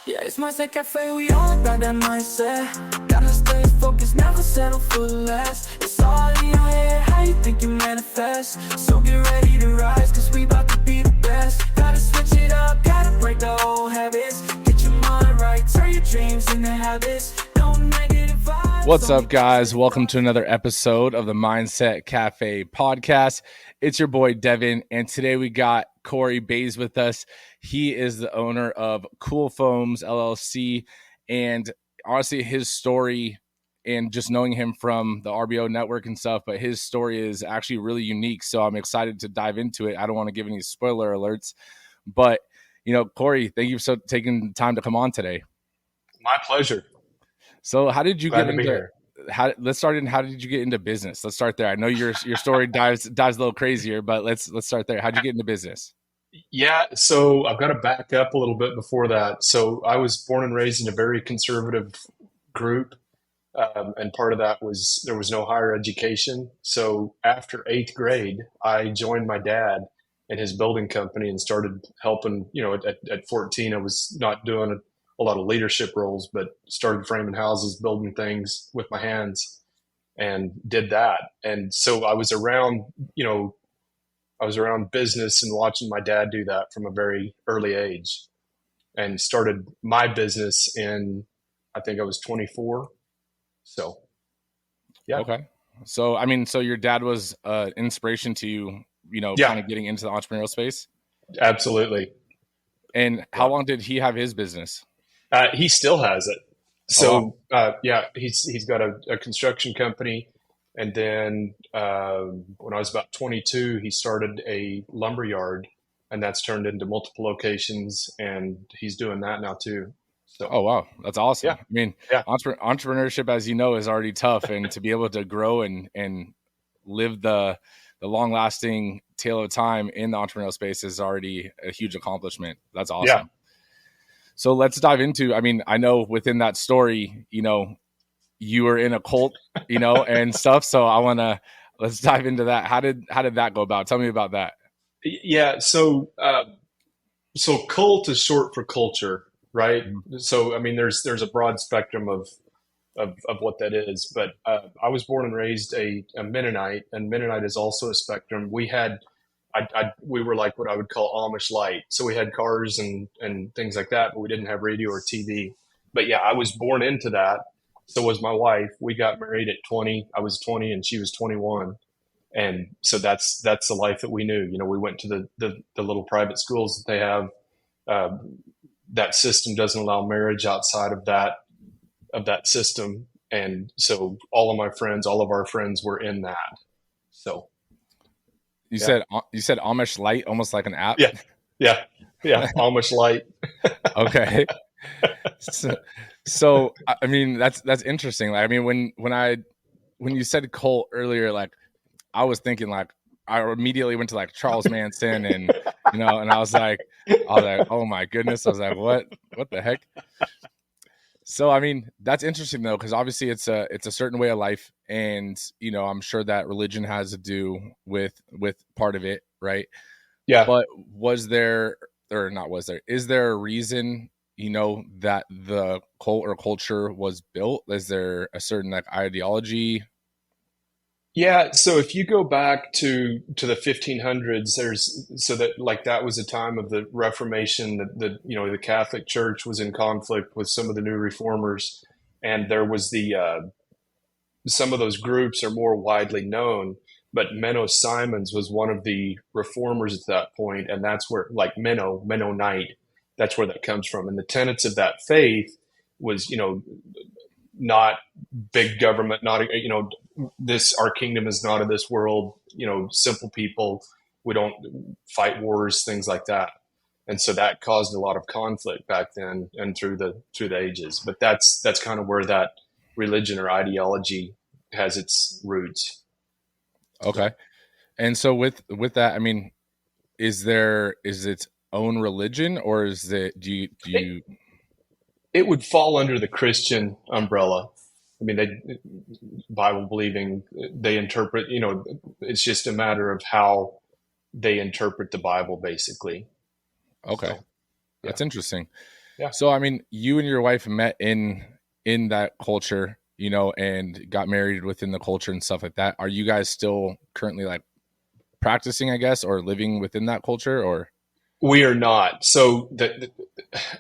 Yeah, it's mindset cafe, we all got that mindset. Gotta stay focused, never settle for less. It's all in your head, how you think you manifest. So get ready to rise, cause we about to be the best. Gotta switch it up, gotta break the old habits. Get your mind right, turn your dreams into habits. No negative vibes. What's up, guys? Welcome to another episode of the Mindset Cafe podcast. It's your boy Devin, and today we got Cory Boehs with us. He is the owner of Cool Foams LLC, and honestly, his story and just knowing him from the RBO network and stuff, but his story is actually really unique. So I'm excited to dive into it. I don't want to give any spoiler alerts, but Cory, thank you for taking the time to come on today. My pleasure. So how did you Glad get to be into here. how did you get into business? Let's start there. I know your story dives a little crazier, but let's start there. How'd you get into business? Yeah, so I've got to back up a little bit before that. So I was born and raised in a very conservative group, and part of that was there was no higher education. So after eighth grade, I joined my dad in his building company and started helping. At 14, I was not doing a lot of leadership roles, but started framing houses, building things with my hands, and did that. And so I was around business and watching my dad do that from a very early age, and started my business I think I was 24. So, yeah. Okay. So, so your dad was inspiration to you, Yeah, kind of getting into the entrepreneurial space. absolutely. And how long did he have his business? He still has it. Oh, So, yeah, he's got a construction company. And then when I was about 22, he started a lumber yard, and that's turned into multiple locations, and he's doing that now too. oh, So, wow. That's awesome. yeah, I mean, yeah, entrepreneurship, as you know, is already tough. And to be able to grow and live the long lasting tail of time in the entrepreneurial space is already a huge accomplishment. That's yeah. awesome. So let's dive into, I know within that story, you were in a cult, and stuff. So let's dive into that. How did that go about? Tell me about that. Yeah. So cult is short for culture, right? Mhm. So, I mean, there's a broad spectrum of what that is. But I was born and raised a Mennonite, and Mennonite is also a spectrum. We were like what I would call Amish light. So we had cars and things like that, but we didn't have radio or TV. But yeah, I was born into that. So was my wife. We got married at 20. I was 20 and she was 21. And so that's the life that we knew. We went to the little private schools that they have. Uh, that system doesn't allow marriage outside of that system. And so all of our friends were in that. So You yeah. said Amish light, almost like an app. Yeah, yeah, yeah. Amish light. Okay. So I mean that's interesting. Like, I mean when you said cult earlier, like I was thinking like I immediately went to like Charles Manson and and I was like, oh my goodness. I was like, what the heck? So I mean that's interesting though, because obviously it's a certain way of life, and I'm sure that religion has to do with part of it, right? Yeah. But was there, or not was there, is there a reason that the cult or culture was built? Is there a certain like ideology? Yeah, so if you go back to the 1500s, that was a time of the Reformation. The Catholic Church was in conflict with some of the new reformers, and there was some of those groups are more widely known. But Menno Simons was one of the reformers at that point, and that's where like Mennonite, that's where that comes from. And the tenets of that faith was not big government, not our kingdom is not of this world, simple people, we don't fight wars, things like that. And so that caused a lot of conflict back then and through the ages. But that's kind of where that religion or ideology has its roots. Okay. And so with that, I mean, is its own religion, or is it, do you It would fall under the Christian umbrella. I mean, they Bible believing, they interpret, it's just a matter of how they interpret the Bible, basically. okay. So, yeah. That's interesting. Yeah. So I mean, you and your wife met in that culture, and got married within the culture and stuff like that. Are you guys still currently like practicing, I guess, or living within that culture, or? We are not. So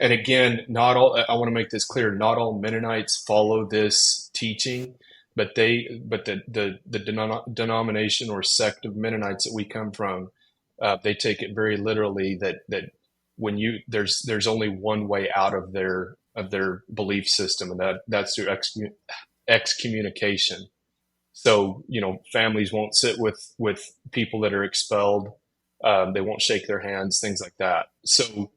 and again, not all, I want to make this clear, not all Mennonites follow this teaching, but the denomination or sect of Mennonites that we come from, they take it very literally that when there's only one way out of their belief system, and that's through excommunication. So, families won't sit with people that are expelled. They won't shake their hands, things like that. So,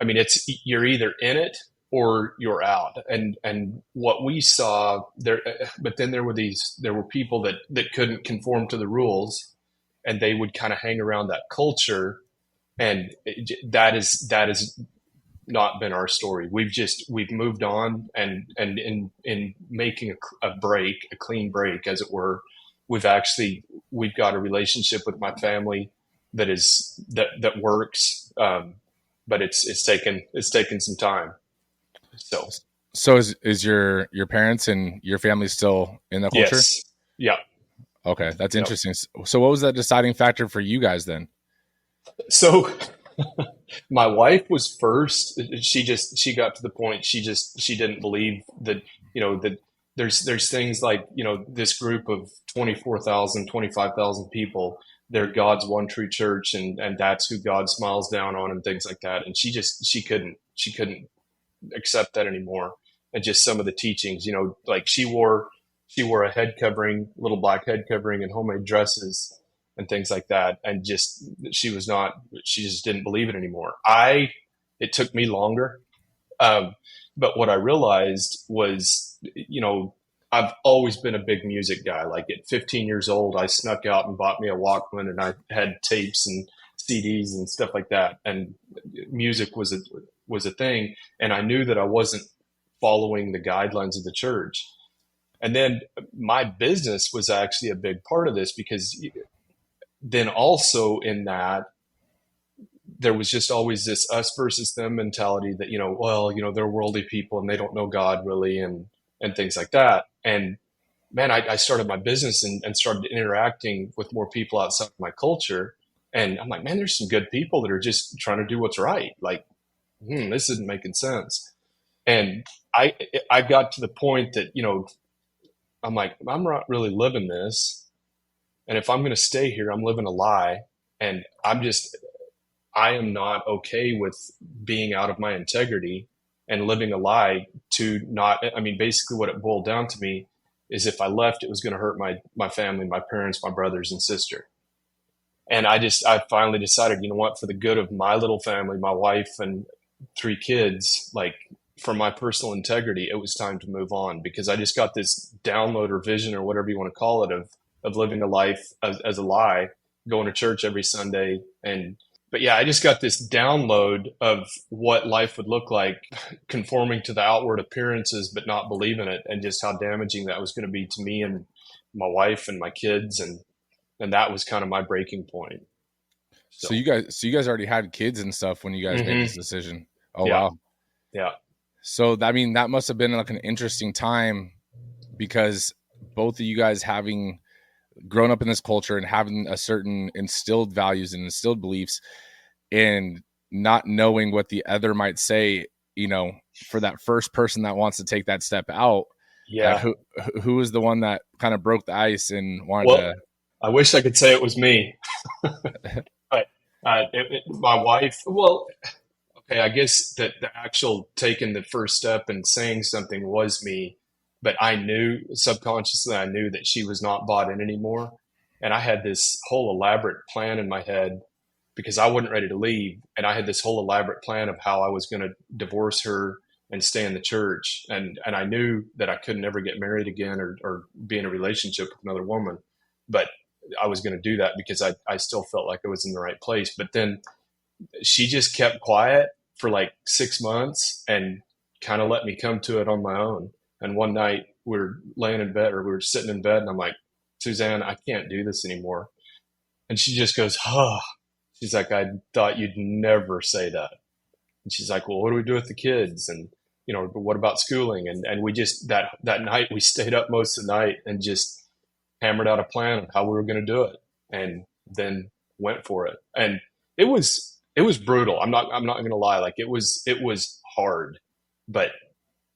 I mean, you're either in it or you're out. And what we saw there, but then there were people that couldn't conform to the rules, and they would kind of hang around that culture, and that is not been our story. We've moved on, and in making a clean break, as it were, we've got a relationship with my family that works, but it's taken some time. So So is your parents and your family still in the culture? yes, yeah, Okay, that's yeah. interesting. So what was that deciding factor for you guys then? So my wife was first. She got to the point she didn't believe that that there's things like this group of 24,000, 25,000 people. They're God's one true church, and that's who God smiles down on, and things like that. And she couldn't accept that anymore. And just some of the teachings, like she wore a head covering, little black head covering, and homemade dresses and things like that. And just she just didn't believe it anymore. It took me longer. Um, but what I realized was, I've always been a big music guy. Like at 15 years old, I snuck out and bought me a Walkman, and I had tapes and CDs and stuff like that. And music was a thing. And I knew that I wasn't following the guidelines of the church. And then my business was actually a big part of this, because then also in that, there was just always this us versus them mentality that, they're worldly people and they don't know God really, and things like that. And man, I started my business and started interacting with more people outside of my culture. And I'm like, man, there's some good people that are just trying to do what's right. Like, this isn't making sense. And I got to the point that, I'm like, I'm not really living this. And if I'm going to stay here, I'm living a lie. And I am not okay with being out of my integrity and living a lie to not, I mean, basically what it boiled down to me is if I left, it was going to hurt my family, my parents, my brothers and sister. And I finally decided, you know what, for the good of my little family, my wife and 3 kids, like for my personal integrity, it was time to move on, because I just got this download or vision or whatever you want to call it of living a life as a lie, going to church every Sunday. But yeah, I just got this download of what life would look like, conforming to the outward appearances, but not believing it, and just how damaging that was going to be to me and my wife and my kids. And that was kind of my breaking point. So you guys already had kids and stuff when you guys made this decision. Oh, yeah, wow. yeah. So I mean, that must have been like an interesting time, because both of you guys having grown up in this culture and having a certain instilled values and instilled beliefs, and not knowing what the other might say, for that first person that wants to take that step out. Yeah. Like who was the one that kind of broke the ice and wanted Well, to? I wish I could say it was me, but my wife. Well, okay, I guess that the actual taking the first step and saying something was me, but I knew subconsciously, I knew that she was not bought in anymore. And I had this whole elaborate plan in my head, because I wasn't ready to leave. And I had this whole elaborate plan of how I was going to divorce her and stay in the church. And I knew that I could never get married again, or be in a relationship with another woman. But I was going to do that because I still felt like I was in the right place. But then she just kept quiet for like 6 months and kind of let me come to it on my own. And one night we were laying in bed, or we were sitting in bed, and I'm like, Suzanne, I can't do this anymore. And she just goes, She's like, I thought you'd never say that. And she's like, well, what do we do with the kids? And, but what about schooling? And we just, that night we stayed up most of the night and just hammered out a plan of how we were going to do it, and then went for it. And it was brutal. I'm not going to lie. Like it was hard, but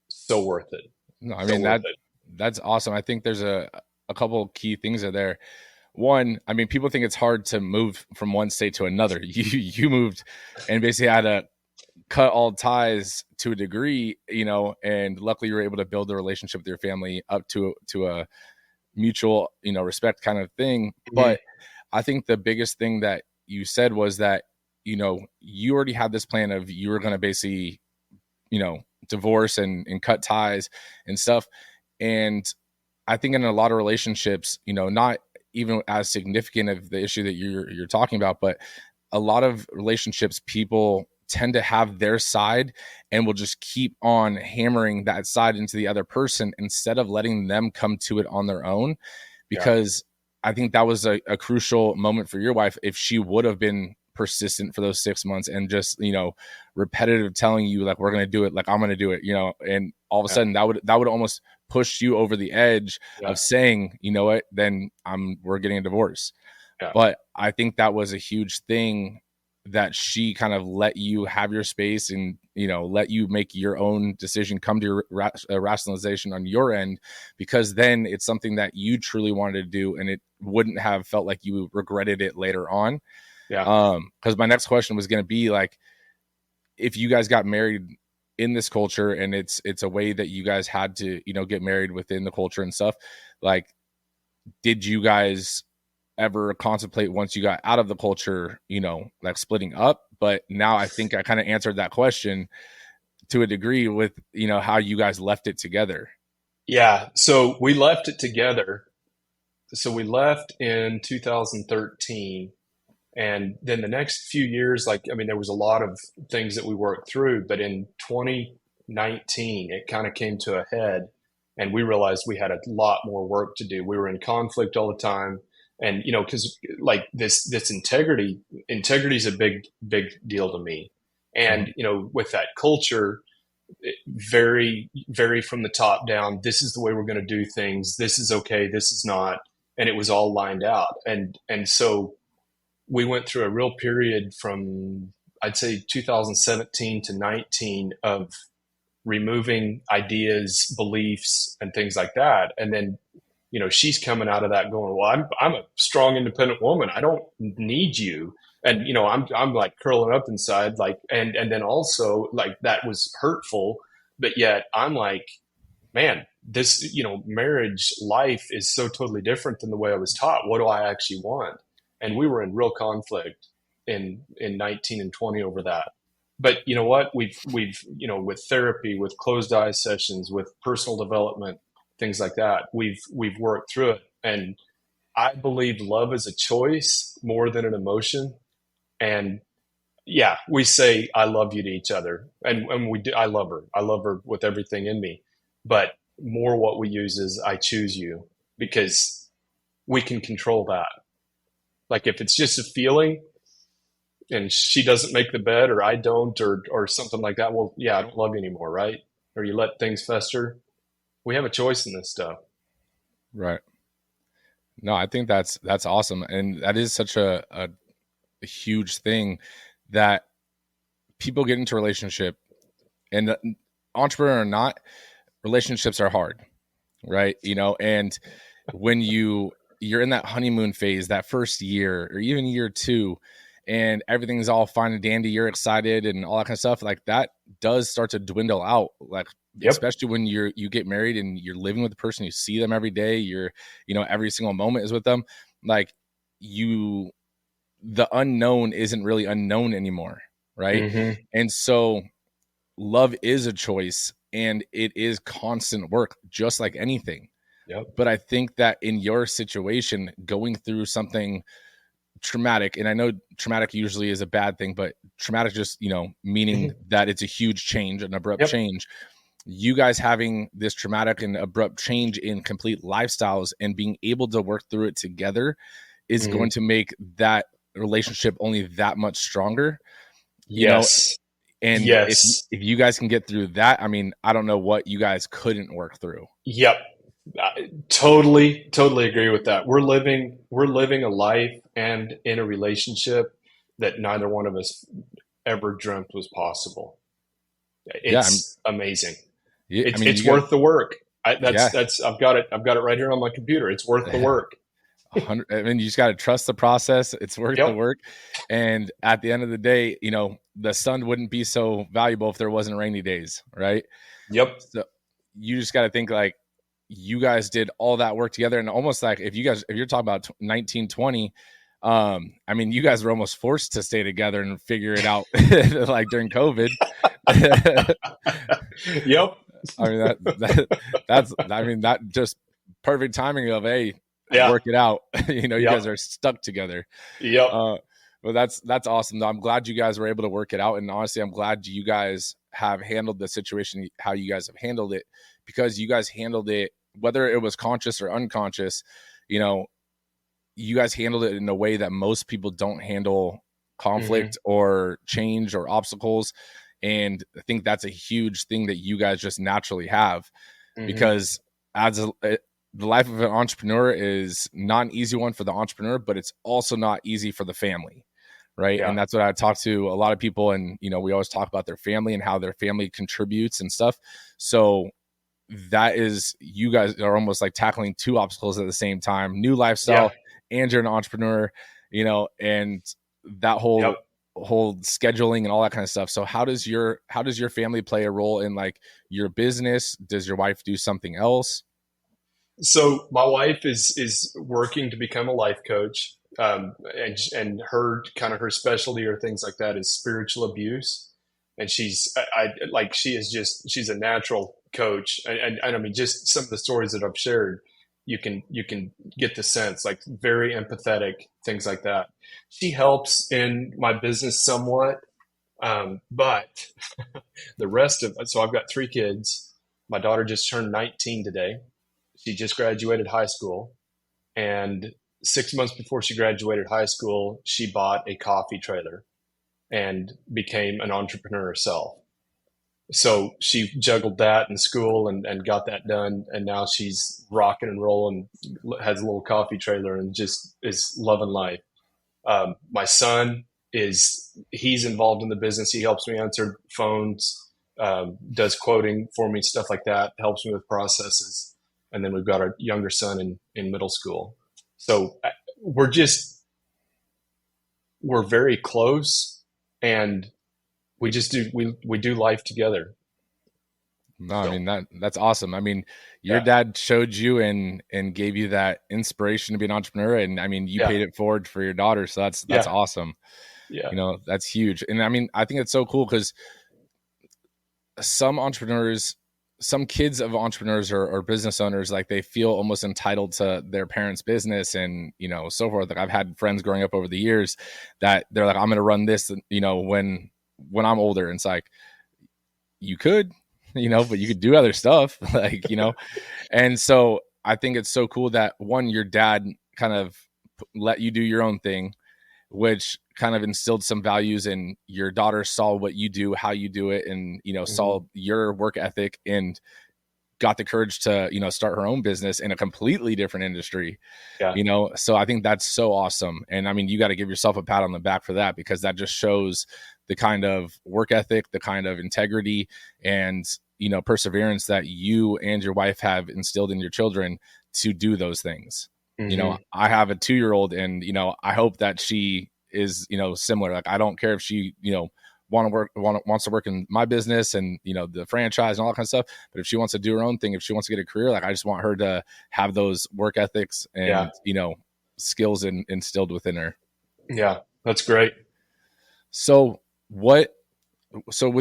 so worth it. No, I So mean, worth it. that's awesome. I think there's a couple key things are there. One, I mean, people think it's hard to move from one state to another. You moved and basically had to cut all ties to a degree, and luckily you were able to build a relationship with your family up to a mutual, respect kind of thing. Mhm. But I think the biggest thing that you said was that, you already had this plan of you were going to basically, divorce and cut ties and stuff. And I think in a lot of relationships, not even as significant of the issue that you're talking about, but a lot of relationships, people tend to have their side and will just keep on hammering that side into the other person instead of letting them come to it on their own. Because I think that was a crucial moment for your wife. If she would have been persistent for those 6 months and just, repetitive telling you like, we're going to do it, like I'm going to do it, and all of a sudden that would almost push you over the edge of saying, you know what, then we're getting a divorce. Yeah. But I think that was a huge thing that she kind of let you have your space and, let you make your own decision, come to your rationalization on your end, because then it's something that you truly wanted to do and it wouldn't have felt like you regretted it later on. Yeah. Because my next question was going to be like, if you guys got married in this culture and it's a way that you guys had to, get married within the culture and stuff, like, did you guys ever contemplate once you got out of the culture, like splitting up? But now I think I kind of answered that question to a degree with, how you guys left it together. Yeah. So we left it together. So we left in 2013. And then the next few years, there was a lot of things that we worked through, but in 2019, it kind of came to a head and we realized we had a lot more work to do. We were in conflict all the time. And, because like this integrity is a big, big deal to me. And, with that culture, very, very from the top down, this is the way we're going to do things. This is okay. This is not. And it was all lined out. And so we went through a real period from, I'd say 2017 to 19 of removing ideas, beliefs, and things like that. And then, she's coming out of that going, well, I'm a strong, independent woman. I don't need you. And, I'm like curling up inside, like, and then also like that was hurtful, but yet I'm like, man, this, marriage life is so totally different than the way I was taught. What do I actually want? And we were in real conflict in 19 and 20 over that. But you know what? We've with therapy, with closed eye sessions, with personal development, things like that, we've worked through it. And I believe love is a choice more than an emotion. And yeah, we say I love you to each other, and we do. I love her with everything in me. But more what we use is I choose you, because we can control that. Like if it's just a feeling and she doesn't make the bed or I don't, or something like that, well, yeah, I don't love you anymore, right? Or you let things fester. We have a choice in this stuff. Right. No, I think that's awesome. And that is such a huge thing that people get into a relationship, and entrepreneur or not, relationships are hard, right? And when you're in that honeymoon phase, that first year or even year two, and everything's all fine and dandy, you're excited and all that kind of stuff, like that does start to dwindle out. Like, especially when you get married and you're living with the person, you see them every day, every single moment is with them. Like the unknown isn't really unknown anymore. Right. Mm-hmm. And so love is a choice and it is constant work, just like anything. Yep. But I think that in your situation, going through something traumatic, and I know traumatic usually is a bad thing, but traumatic just, meaning that it's a huge change, an abrupt change. You guys having this traumatic and abrupt change in complete lifestyles and being able to work through it together is going to make that relationship only that much stronger. You know, And Yes. if you guys can get through that, I mean, I don't know what you guys couldn't work through. Yep. Totally agree with that. We're living a life and in a relationship that neither one of us ever dreamt was possible. Yeah. It's amazing. I It's mean, you it's guys, worth the work. yeah, I've got it right here on my computer. It's worth the work. 100. I mean, you just got to trust the process. It's worth the Yep. work. And at the end of the day, the sun wouldn't be so valuable if there wasn't rainy days, right? Yep. So you just got to think like you guys did all that work together, and almost like if you're talking about 1920, I mean, you guys were almost forced to stay together and figure it out, like during COVID. Yep. I mean that just perfect timing of Yeah. work it out. You Yep. guys are stuck together. Yep. Well, that's awesome. I'm glad you guys were able to work it out, and honestly, I'm glad you guys have handled the situation how you guys have handled it, because you guys handled it, whether it was conscious or unconscious. You guys handled it in a way that most people don't handle conflict or change or obstacles. And I think that's a huge thing that you guys just naturally have, because the life of an entrepreneur is not an easy one for the entrepreneur, but it's also not easy for the family. Right. Yeah. And that's what I talk to a lot of people. And, we always talk about their family and how their family contributes and stuff. So that is, you guys are almost like tackling two obstacles at the same time: new lifestyle, and you're an entrepreneur, and that whole scheduling and all that kind of stuff. So how does your family play a role in like your business? Does your wife do something else? So my wife is working to become a life coach, and her specialty or things like that is spiritual abuse, and she's a natural coach, and I mean, just some of the stories that I've shared, you can get the sense, like, very empathetic, things like that. She helps in my business somewhat, but the rest of so I've got three kids. My daughter just turned 19 today. She just graduated high school, and 6 months before she graduated high school, she bought a coffee trailer and became an entrepreneur herself. So she juggled that in school and got that done, and now she's rocking and rolling, has a little coffee trailer, and just is loving life. My son he's involved in the business. He helps me answer phones, does quoting for me, stuff like that, helps me with processes. And then we've got our younger son in middle school. So we're very close, and we do life together. No, I mean, that's awesome. I mean, your dad showed you and gave you that inspiration to be an entrepreneur, and I mean, you paid it forward for your daughter. So that's awesome. Yeah. That's huge. And I mean, I think it's so cool because some kids of entrepreneurs or business owners, like, they feel almost entitled to their parents' business and, so forth. Like, I've had friends growing up over the years that they're like, I'm going to run this, when I'm older. And it's like, you could, but you could do other stuff, like, and so I think it's so cool that, one, your dad kind of let you do your own thing, which kind of instilled some values, and your daughter saw what you do, how you do it, and, saw your work ethic and got the courage to, start her own business in a completely different industry. So I think that's so awesome. And I mean, you got to give yourself a pat on the back for that, because that just shows the kind of work ethic, the kind of integrity and, perseverance that you and your wife have instilled in your children to do those things. I have a 2-year-old, and, I hope that she is, similar. Like, I don't care if she, wants to work in my business and, the franchise and all that kind of stuff. But if she wants to do her own thing, if she wants to get a career, like, I just want her to have those work ethics and, skills instilled within her. Yeah, that's great. So with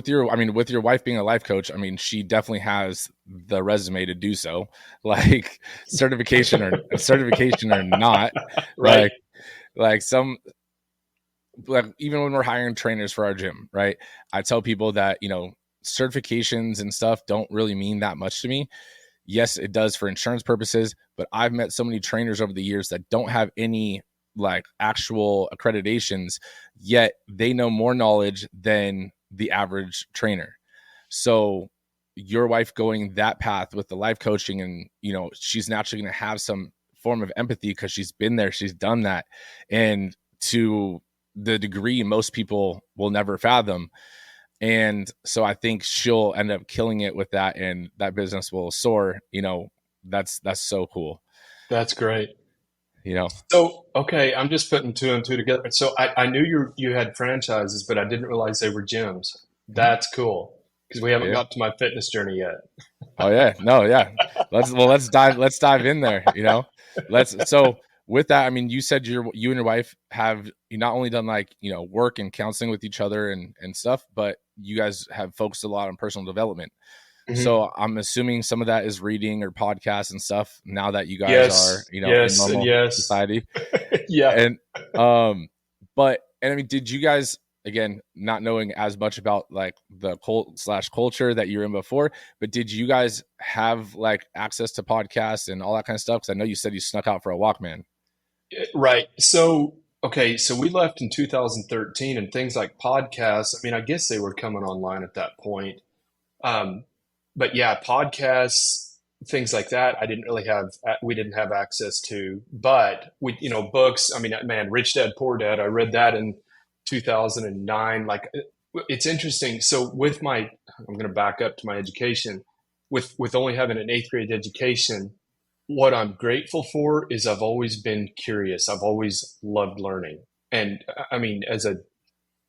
your wife being a life coach, I mean, she definitely has the resume to do so, like, certification or not, Right. like even when we're hiring trainers for our gym, right? I tell people that, certifications and stuff don't really mean that much to me. Yes, it does for insurance purposes, but I've met so many trainers over the years that don't have any, like, actual accreditations, yet they know more knowledge than the average trainer. So your wife going that path with the life coaching, and she's naturally going to have some form of empathy because she's been there, she's done that, and to the degree most people will never fathom. And so I think she'll end up killing it with that, and that business will soar. That's so cool. That's great. you know So, okay, I'm just putting two and two together. So I knew you had franchises, but I didn't realize they were gyms. Mhm. That's cool because we haven't Yeah. got to my fitness journey yet. Oh yeah, no, yeah. Let's dive in there. So with that, I mean, you said you and your wife have not only done like work and counseling with each other and stuff, but you guys have focused a lot on personal development. Mhm. So I'm assuming some of that is reading or podcasts and stuff. Now that you guys are Yes, in yes, and normal yes. society, Yeah. and I mean, did you guys, again, not knowing as much about like the cult/culture that you're in before, but did you guys have like access to podcasts and all that kind of stuff? Because I know you said you snuck out for a walk, man. Right. So, okay, so we left in 2013 and things like podcasts, I mean, I guess they were coming online at that point. Um, but yeah, podcasts, things like that, we didn't have access to, but books, I mean, man, Rich Dad, Poor Dad, I read that in 2009. Like, it's interesting. So I'm going to back up to my education with only having an eighth grade education. What I'm grateful for is I've always been curious. I've always loved learning. And I mean, as a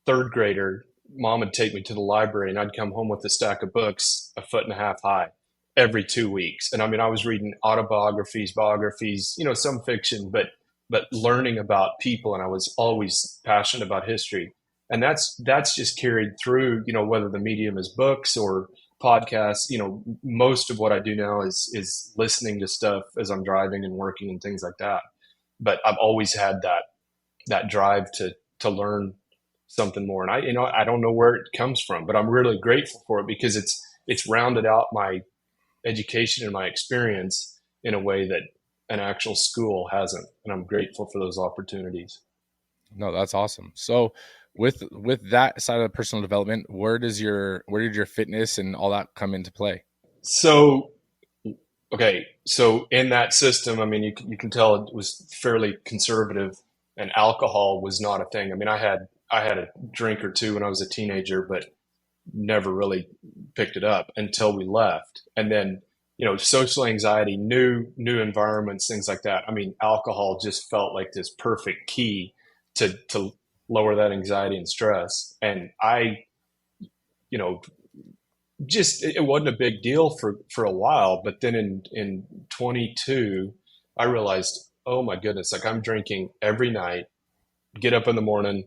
third grader, mom would take me to the library and I'd come home with a stack of books a foot and a half high every 2 weeks. And I mean, I was reading autobiographies, biographies, some fiction, but learning about people. And I was always passionate about history. And that's just carried through, whether the medium is books or podcasts. Most of what I do now is listening to stuff as I'm driving and working and things like that. But I've always had that drive to learn something more. And I don't know where it comes from, but I'm really grateful for it because it's rounded out my education and my experience in a way that an actual school hasn't. And I'm grateful for those opportunities. No, that's awesome. So with that side of the personal development, where did your fitness and all that come into play? So, okay, so in that system, I mean, you can tell it was fairly conservative, and alcohol was not a thing. I mean, I had a drink or two when I was a teenager, but never really picked it up until we left. And then, social anxiety, new environments, things like that. I mean, alcohol just felt like this perfect key to lower that anxiety and stress. And I, you know, just it wasn't a big deal for a while, but then in 22, I realized, oh my goodness, like I'm drinking every night, get up in the morning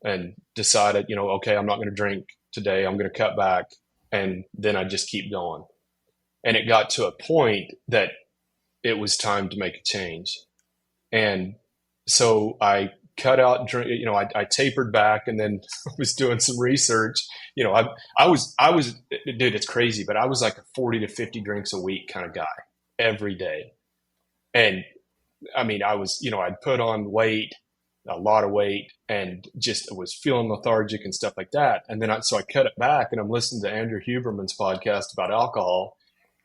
and decided, okay, I'm not going to drink today. I'm going to cut back. And then I just keep going. And it got to a point that it was time to make a change. And so I cut out drink, I tapered back and then was doing some research. I was, dude, it's crazy, but I was like a 40 to 50 drinks a week kind of guy every day. And I mean, I'd put on weight, a lot of weight, and just was feeling lethargic and stuff like that. And then so I cut it back, and I'm listening to Andrew Huberman's podcast about alcohol.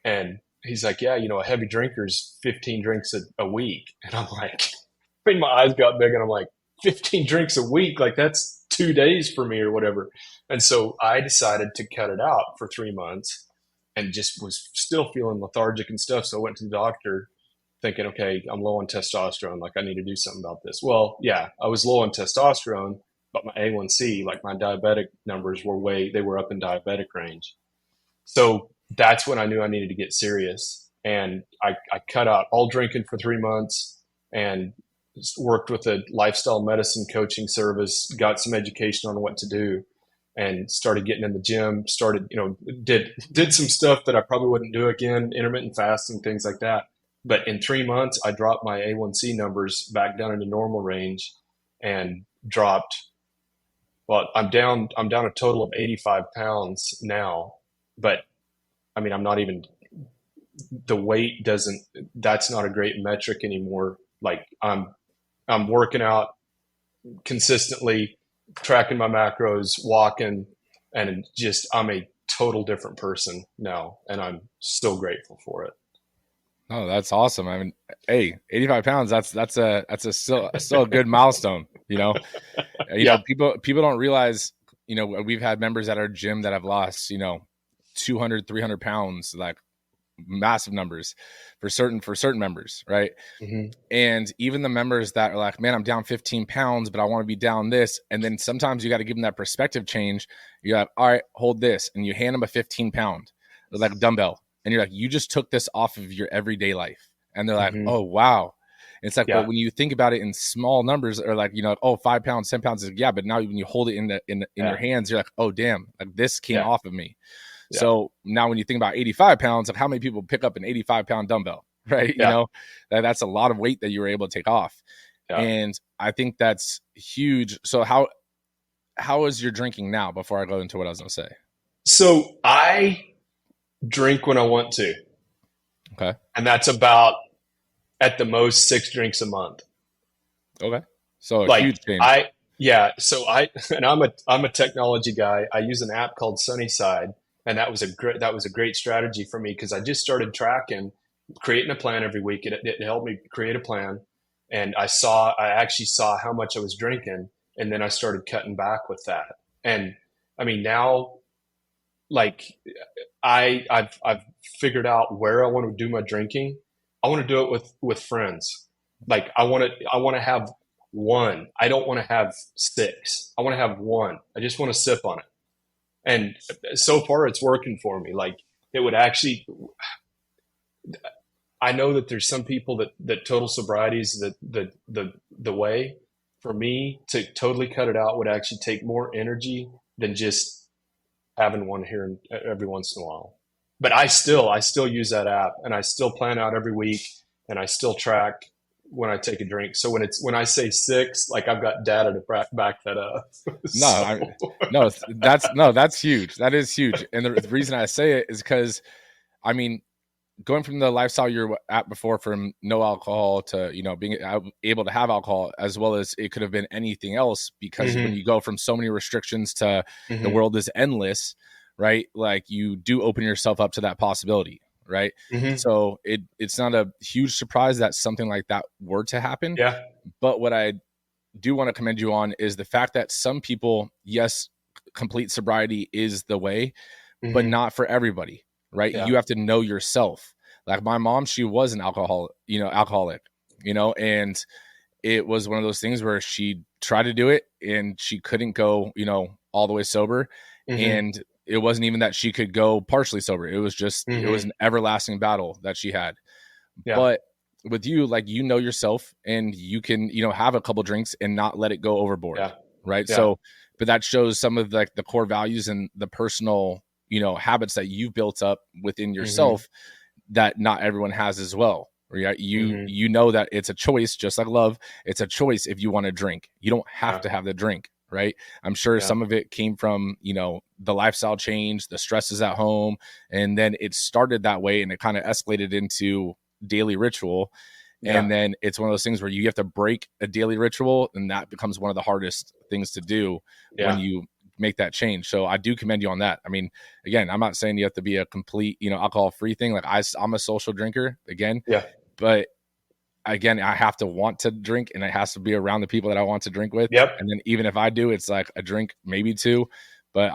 And he's like, yeah, a heavy drinker's 15 drinks a week. And I'm like, I mean, my eyes got big and I'm like, 15 drinks a week? Like that's 2 days for me or whatever. And so I decided to cut it out for 3 months and just was still feeling lethargic and stuff. So I went to the doctor thinking, okay, I'm low on testosterone. Like I need to do something about this. Well, yeah, I was low on testosterone, but my A1C, like my diabetic numbers they were up in diabetic range. So that's when I knew I needed to get serious. And I cut out all drinking for 3 months and worked with a lifestyle medicine coaching service, got some education on what to do, and started getting in the gym, did some stuff that I probably wouldn't do again, intermittent fasting, things like that. But in 3 months, I dropped my A1C numbers back down into normal range and dropped. Well, I'm down a total of 85 pounds now, but I mean, I'm not even, the weight that's not a great metric anymore. Like I'm working out consistently, tracking my macros, walking, And just, I'm a total different person now, and I'm so grateful for it. Oh, that's awesome. I mean, hey, 85 pounds, that's still a good milestone, Yeah. people don't realize, we've had members at our gym that have lost, 200, 300 pounds, like massive numbers for certain members. Right. Hmm. And even the members that are like, man, I'm down 15 pounds, but I want to be down this. And then sometimes you got to give them that perspective change. You're like, all right, hold this. And you hand them a 15-pound, like dumbbell. And you're like, you just took this off of your everyday life. And they're like, Hmm. oh, wow. It's like, but Yeah. when you think about it in small numbers, or like, oh, 5 pounds, 10 pounds, yeah. But now when you hold it in your hands, you're like, oh, damn, like this came off of me. Yeah. So now when you think about 85 pounds, like how many people pick up an 85-pound dumbbell, right? Yeah. That's a lot of weight that you were able to take off. Yeah. And I think that's huge. So how is your drinking now, before I go into what I was going to say? So I drink when I want to. Okay. And that's about, at the most, 6 drinks a month. Okay. So a Like, huge change. And I'm a technology guy. I use an app called Sunnyside, and that was a great strategy for me, because I just started tracking, creating a plan every week. It helped me create a plan, and I actually saw how much I was drinking, and then I started cutting back with that. And I mean, now, like, I've figured out where I want to do my drinking. I want to do it with friends. Like, I want to have one. I don't want to have 6. I want to have one. I just want to sip on it. And so far it's working for me. Like, it would actually, I know that there's some people that total sobriety is the way. For me to totally cut it out would actually take more energy than just having one here and every once in a while. But I still use that app, and I still plan out every week, and I still track when I take a drink. So when I say 6, like, I've got data to back that up. That's huge. That is huge. And the reason I say it is because, I mean, going from the lifestyle you're at before, from no alcohol to, being able to have alcohol, as well as it could have been anything else, because when you go from so many restrictions to the world is endless, right? Like, you do open yourself up to that possibility, right? So it's not a huge surprise that something like that were to happen. Yeah. But what I do want to commend you on is the fact that some people, yes, complete sobriety is the way, but not for everybody, right? Yeah. You have to know yourself. Like, my mom, she was an alcoholic, and it was one of those things where she tried to do it and she couldn't go, all the way sober. And it wasn't even that she could go partially sober. It was just, it was an everlasting battle that she had. Yeah. But with you, like, yourself, and you can, have a couple drinks and not let it go overboard. Yeah. Right. Yeah. So, but that shows some of the core values and the personal, habits that you've built up within yourself that not everyone has as well. Right? You know that it's a choice, just like love. It's a choice. If you want to drink, you don't have to have the drink. Right. I'm sure some of it came from, the lifestyle change, the stresses at home. And then it started that way, and it kind of escalated into daily ritual. And then it's one of those things where you have to break a daily ritual, and that becomes one of the hardest things to do when you make that change. So I do commend you on that. I mean, again, I'm not saying you have to be a complete, alcohol free thing. Like, I'm a social drinker again, but again, I have to want to drink, and it has to be around the people that I want to drink with. And then even if I do, it's like a drink, maybe 2, but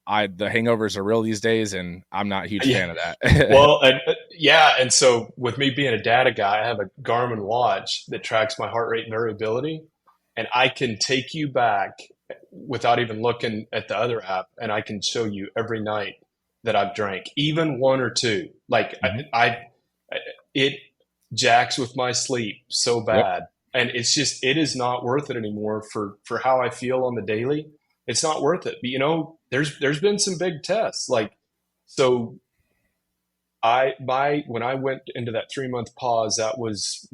the hangovers are real these days, and I'm not a huge fan of that. Well, and so with me being a data guy, I have a Garmin watch that tracks my heart rate variability, and I can take you back without even looking at the other app, and I can show you every night that I've drank, even 1 or 2. Like, it jacks with my sleep so bad. And it's just, it is not worth it anymore for how I feel on the daily. It's not worth it. But, there's been some big tests. Like, so when I went into that 3-month pause, that was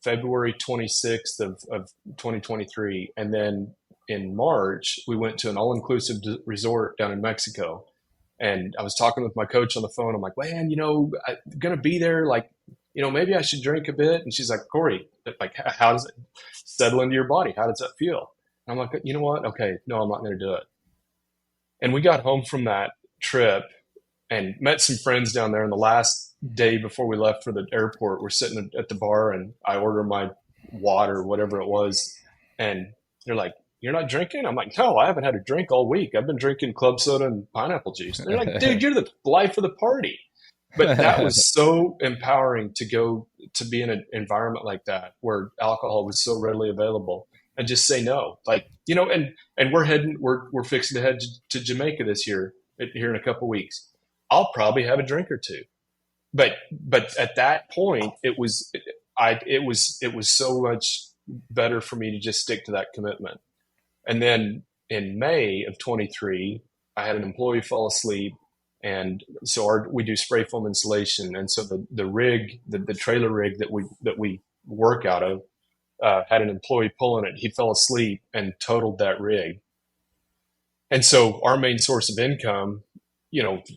February 26th of 2023. And then in March, we went to an all-inclusive resort down in Mexico. And I was talking with my coach on the phone. I'm like, man, I'm going to be there. Like, maybe I should drink a bit. And she's like, Cory, like, how does it settle into your body? How does that feel? And I'm like, you know what? Okay, no, I'm not going to do it. And we got home from that trip and met some friends down there. And the last day before we left for the airport, we're sitting at the bar and I order my water, whatever it was. And they're like, "You're not drinking?" I'm like, "No, I haven't had a drink all week. I've been drinking club soda and pineapple juice." And they're like, "Dude, you're the life of the party." But that was so empowering to go to be in an environment like that where alcohol was so readily available and just say no. Like, and we're fixing to head to Jamaica this year, here in a couple of weeks. I'll probably have a drink or two. But at that point, it was so much better for me to just stick to that commitment. And then in May of 23, I had an employee fall asleep. And so we do spray foam insulation. And so the rig, the trailer rig that we work out of, had an employee pulling it. He fell asleep and totaled that rig. And so our main source of income,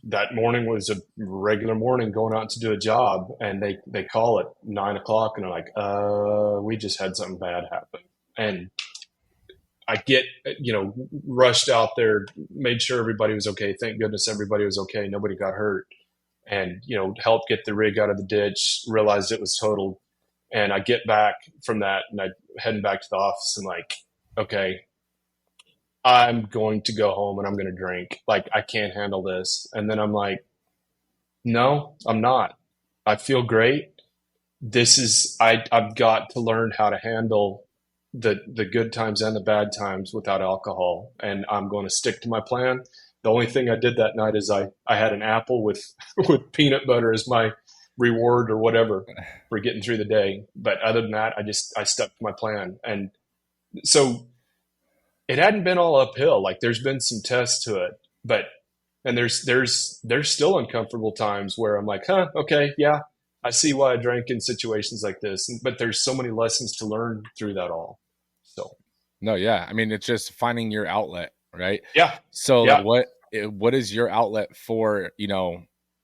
that morning was a regular morning going out to do a job, and they call at 9:00 and they're like, "We just had something bad happen." And I get, rushed out there, made sure everybody was okay. Thank goodness everybody was okay. Nobody got hurt. And, helped get the rig out of the ditch, realized it was totaled. And I get back from that and I'm heading back to the office and like, okay, I'm going to go home and I'm going to drink. Like, I can't handle this. And then I'm like, no, I'm not. I feel great. I've got to learn how to handle the good times and the bad times without alcohol. And I'm going to stick to my plan. The only thing I did that night is I had an apple with peanut butter as my reward or whatever for getting through the day. But other than that, I stuck to my plan. And so it hadn't been all uphill. Like, there's been some tests to it, and there's still uncomfortable times where I'm like, okay, yeah, I see why I drank in situations like this. But there's so many lessons to learn through that all. So, no, yeah. I mean, it's just finding your outlet, right? Yeah. So yeah. what is your outlet for,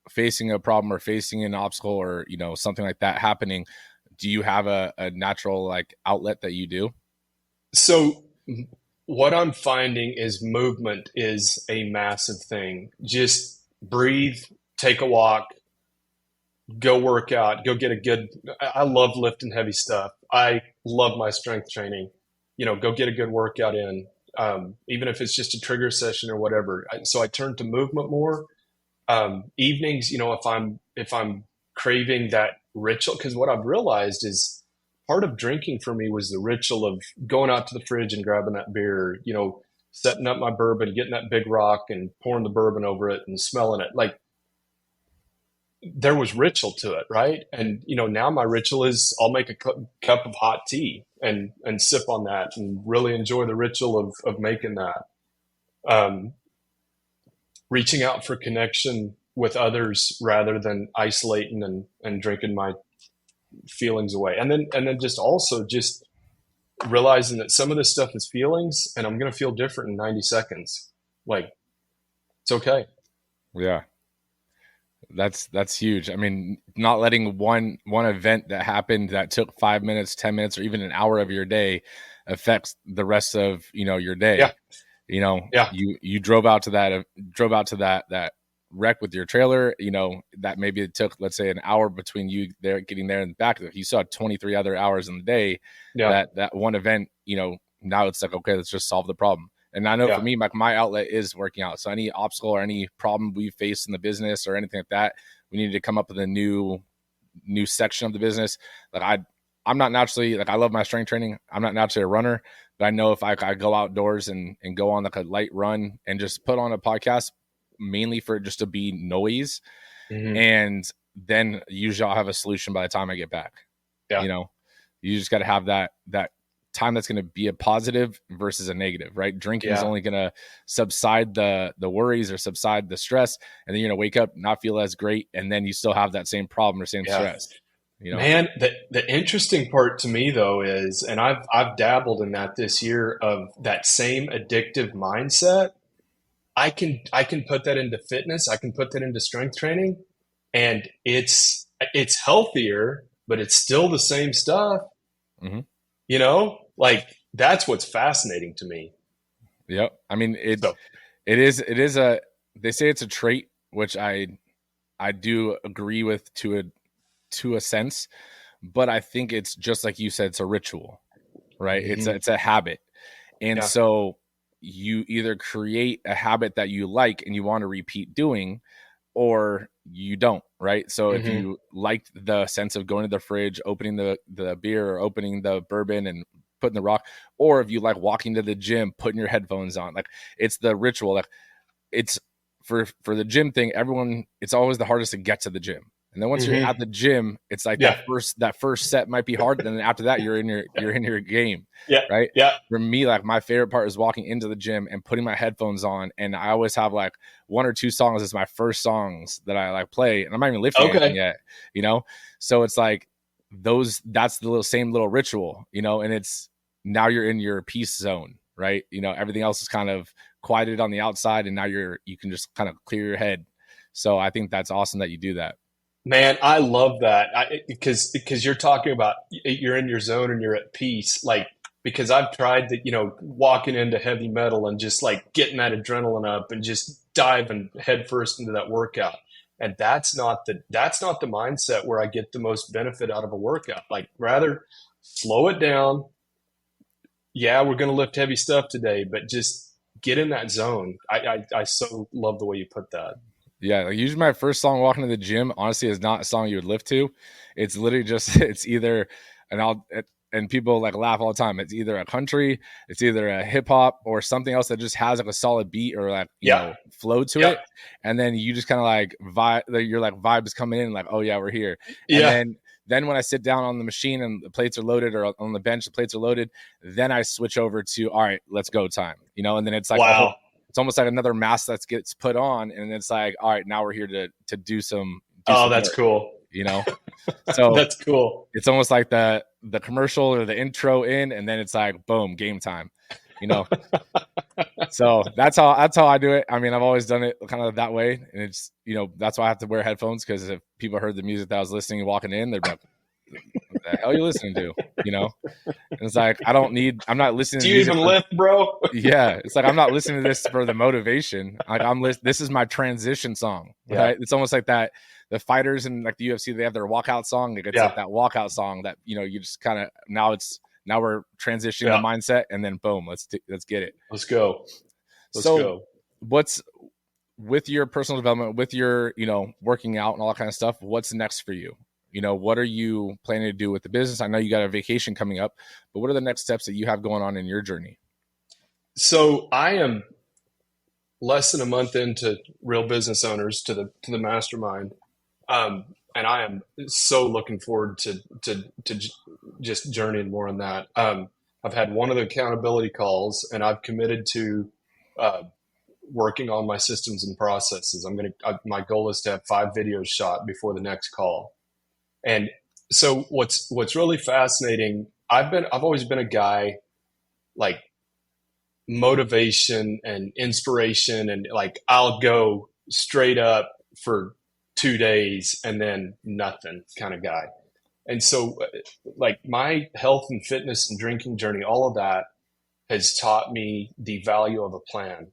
facing a problem or facing an obstacle or, something like that happening? Do you have a natural like outlet that you do? So what I'm finding is movement is a massive thing. Just breathe, take a walk, go work out, go get I love lifting heavy stuff. I love my strength training. Go get a good workout in, even if it's just a trigger session or whatever. So I turn to movement more. Evenings, if I'm craving that ritual, because what I've realized is part of drinking for me was the ritual of going out to the fridge and grabbing that beer, setting up my bourbon, getting that big rock and pouring the bourbon over it and smelling it. Like, there was ritual to it, right? And now my ritual is I'll make a cup of hot tea and sip on that and really enjoy the ritual of making that. Reaching out for connection with others rather than isolating and drinking my feelings away. And then just realizing that some of this stuff is feelings and I'm going to feel different in 90 seconds. Like, it's okay. Yeah. That's huge. I mean, not letting one event that happened that took 5 minutes, 10 minutes, or even an hour of your day affects the rest of, your day. Yeah. You drove out to that wreck with your trailer, that maybe it took, let's say, an hour between you there getting there and back. You saw 23 other hours in the day. Yeah. That one event, now it's like, okay, let's just solve the problem. And I know for me, like, my outlet is working out. So any obstacle or any problem we face in the business or anything like that, we need to come up with a new section of the business. Like, I'm not naturally, like, I love my strength training. I'm not naturally a runner, but I know if I go outdoors and go on like a light run and just put on a podcast mainly for just to be noise. Mm-hmm. And then usually I'll have a solution by the time I get back. Yeah. You just got to have that time that's going to be a positive versus a negative, right? Drinking is only going to subside the worries or subside the stress. And then you're going to wake up, not feel as great. And then you still have that same problem or same stress. Man, the interesting part to me though is, and I've dabbled in that this year, of that same addictive mindset. I can put that into fitness. I can put that into strength training, and it's healthier, but it's still the same stuff. Mm-hmm. Like, that's what's fascinating to me. Yep. I mean, they say it's a trait, which I do agree with to a sense, but I think it's just like you said, it's a ritual, right? Mm-hmm. It's a habit. And Yeah. so you either create a habit that you like and you want to repeat doing, or you don't, right? So if Mm-hmm. you like the sense of going to the fridge, opening the beer or opening the bourbon and putting the rock, or if you like walking to the gym, putting your headphones on, like it's the ritual. Like it's for the gym thing, everyone, it's always the hardest to get to the gym. And then once you're at the gym, it's like Yeah. that first set might be hard. Then after that, you're in your game. Yeah. Right. Yeah. For me, like my favorite part is walking into the gym and putting my headphones on. And I always have like one or two songs as my first songs that I like play. And I'm not even lifting anything yet, you know? So it's like that's the same little ritual, you know, and it's now you're in your peace zone, right? You know, everything else is kind of quieted on the outside, and now you can just kind of clear your head. So I think that's awesome that you do that. Man, I love that because you're talking about you're in your zone and you're at peace. Like, because I've tried that, walking into heavy metal and just like getting that adrenaline up and just diving headfirst into that workout. And that's not the mindset where I get the most benefit out of a workout. Like, rather slow it down. Yeah, we're going to lift heavy stuff today, but just get in that zone. I so love the way you put that. Yeah, like usually my first song walking to the gym, honestly, is not a song you would lift to. It's literally just it's either, and people like laugh all the time. It's either a country, it's either a hip hop, or something else that just has like a solid beat or like you know flow to it, and then you just kind of like vibe. You're like vibes coming in, like, oh yeah, we're here. And then when I sit down on the machine and the plates are loaded, or on the bench the plates are loaded, then I switch over to, all right, let's go time, and then it's like wow. It's almost like another mask that gets put on, and it's like, all right, now we're here to do some. That's work, cool. So that's cool. It's almost like the commercial or the intro in, and then it's like, boom, game time. So that's how I do it. I mean, I've always done it kind of that way, and it's that's why I have to wear headphones, because if people heard the music that I was listening and walking in, they'd be like, what the hell are you listening to? And it's like, I'm not listening. Do you even lift, bro? Yeah. It's like, I'm not listening to this for the motivation. Like this is my transition song. Right. It's almost like that. The fighters and like the UFC, they have their walkout song. It's like that walkout song that, you just kind of, now we're transitioning the mindset, and then boom, let's get it. Let's go. Let's go. What's with your personal development, with your, working out and all that kind of stuff, what's next for you? What are you planning to do with the business? I know you got a vacation coming up, but what are the next steps that you have going on in your journey? So I am less than a month into Real Business Owners to the mastermind. And I am so looking forward to just journeying more on that. I've had one of the accountability calls, and I've committed to working on my systems and processes. My goal is to have 5 videos shot before the next call. And so what's really fascinating, I've always been a guy like motivation and inspiration, and like I'll go straight up for 2 days and then nothing kind of guy. And so like my health and fitness and drinking journey, all of that has taught me the value of a plan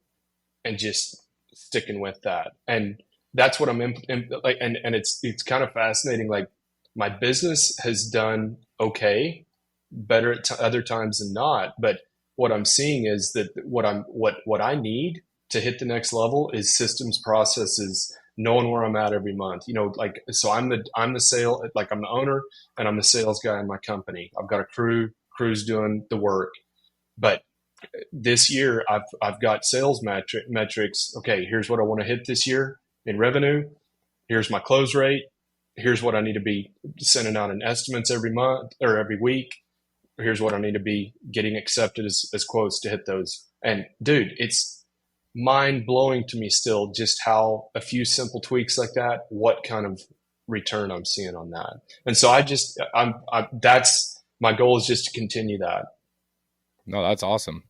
and just sticking with that. And that's what I'm like, and it's kind of fascinating. Like, my business has done okay, better at other times than not. But what I'm seeing is that what I need to hit the next level is systems, processes, knowing where I'm at every month. So I'm the owner, and I'm the sales guy in my company. I've got a crew's doing the work. But this year I've got sales metrics. Okay, here's what I want to hit this year in revenue. Here's my close rate. Here's what I need to be sending out in estimates every month or every week. Here's what I need to be getting accepted as quotes to hit those. And dude, it's mind blowing to me still just how a few simple tweaks like that, what kind of return I'm seeing on that. And so that's my goal, is just to continue that. No, that's awesome.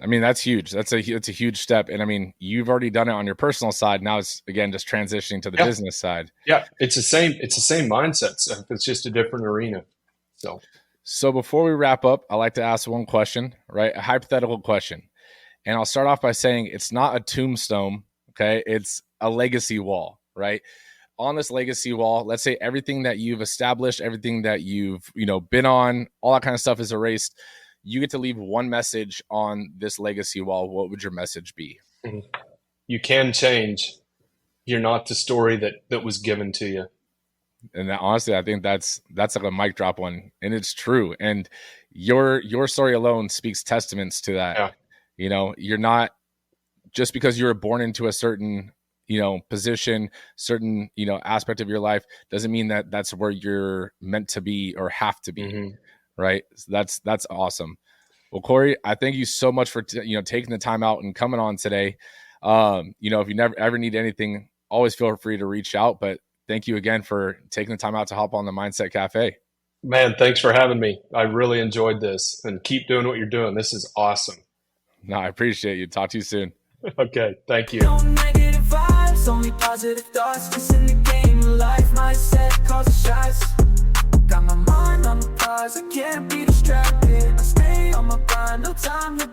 I mean, that's huge. That's a huge step. And I mean, you've already done it on your personal side. Now it's, again, just transitioning to the business side. Yeah. It's the same mindset. So it's just a different arena. So before we wrap up, I like to ask one question, right? A hypothetical question. And I'll start off by saying it's not a tombstone, okay? It's a legacy wall, right? On this legacy wall, let's say everything that you've established, everything that you've, been on, all that kind of stuff is erased. You get to leave one message on this legacy wall. What would your message be? You can change. You're not the story that was given to you. And honestly, I think that's like a mic drop one, and it's true. And your story alone speaks testaments to that. Yeah. You're not, just because you were born into a certain position, certain aspect of your life, doesn't mean that that's where you're meant to be or have to be. Right? So that's awesome. Well, Cory, I thank you so much for taking the time out and coming on today. If you never ever need anything, always feel free to reach out. But thank you again for taking the time out to hop on the Mindset Cafe. Man, thanks for having me. I really enjoyed this, and keep doing what you're doing. This is awesome. No, I appreciate you. Talk to you soon. Okay, thank you. No negative vibes, only positive thoughts. Just in the game of life, mindset calls the shots. Got my mind on the prize, I can't be distracted. I stay on my grind, no time to